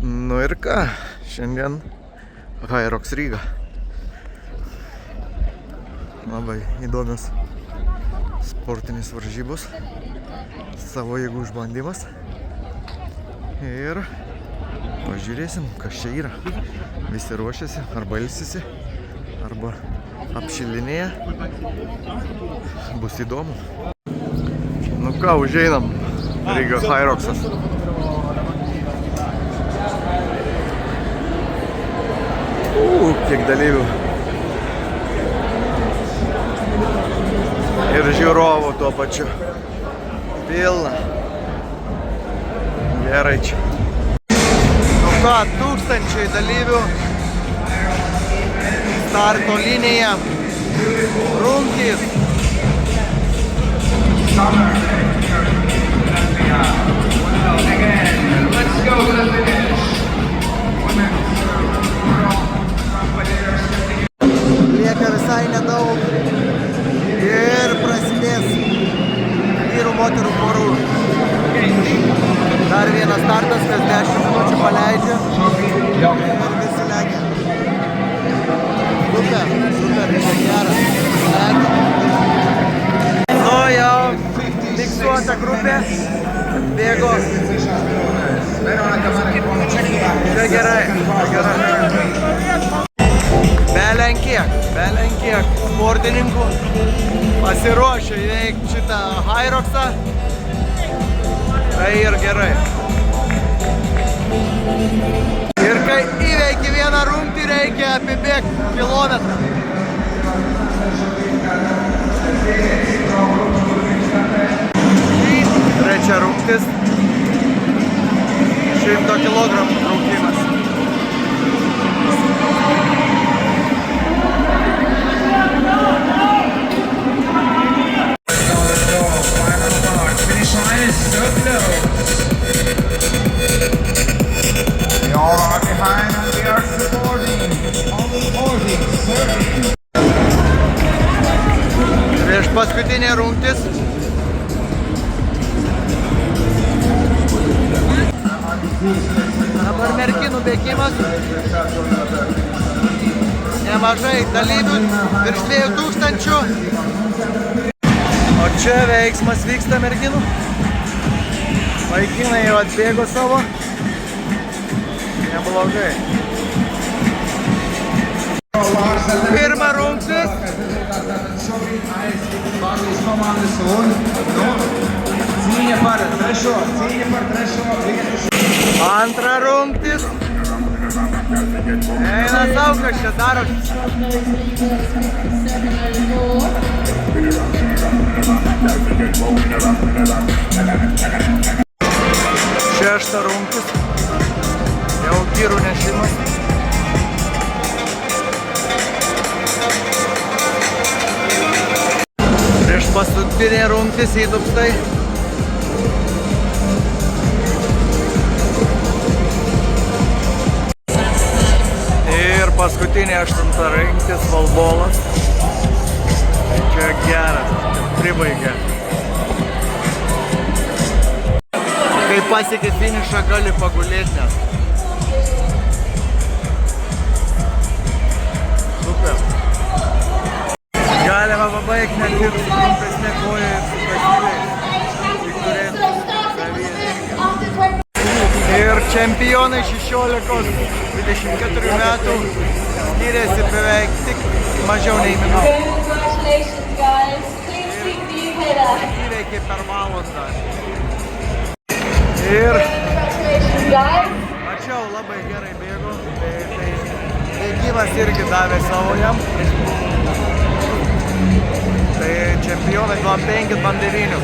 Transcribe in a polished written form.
Nu ir ką, šiandien Hyrox Ryga. Labai įdomios sportinės varžybos, savo jėgų išbandymas. Ir pažiūrėsim, kas čia yra. Visi ruošiasi, arba ilsisi, arba apšilinėja. Bus įdomu. Nu ką, užeinam. Ryga Hyroxas. Kiek dalyvių. Ir žiūrovų tuo pačiu. Pilna. Gerai čia. Nu ką, 1000 dalyvių. Starto linija. Rungtys. Let's go to the finish. Lieka visai nedaug ir prasidės vyrų moterų porų. Dar vienas startas, kas 10 minučių paleidžia ir visi lekia. Super, geras. Nu jau fiksuota grupė, bėgo. Čia gerai. Belenkiek sportininkų pasiruošė įveikti šitą Hyroxą. Tai ir gerai. Ir kai įveiki vieną rungtį, reikia apibėgti kilometrą. Trečia rungtis. 100 kilogramų traukimas. Prieš paskutinė rungtis. Dabar merginų bėgimas. Nemažai dalyvių, virš 2000. O čia veiksmas vyksta merginų. Vaikinai jau atbėgo savo. Neblogai. Pirma rungtis. Antra rungtis. Eina saukas čia daro. Šešta rungtis. Jau vyrų nešimas. Prieš paskutinė rungtis įdupstai. Ir paskutinė 8 rungtis valbolas. Čia geras, pribaigė. Kai pasiekė finišą, gali pagulėti net. Super. Galima pabaigti net ir su trumpesnė koja ir su pasyviais. Ir čempionai 16-24 metų skiriasi beveik tik mažiau nei minutę. Įveikė per valandą. Ir mačiau, labai gerai bėgo. Bėgimas irgi davė savo jam. Tai čempionai 25-9.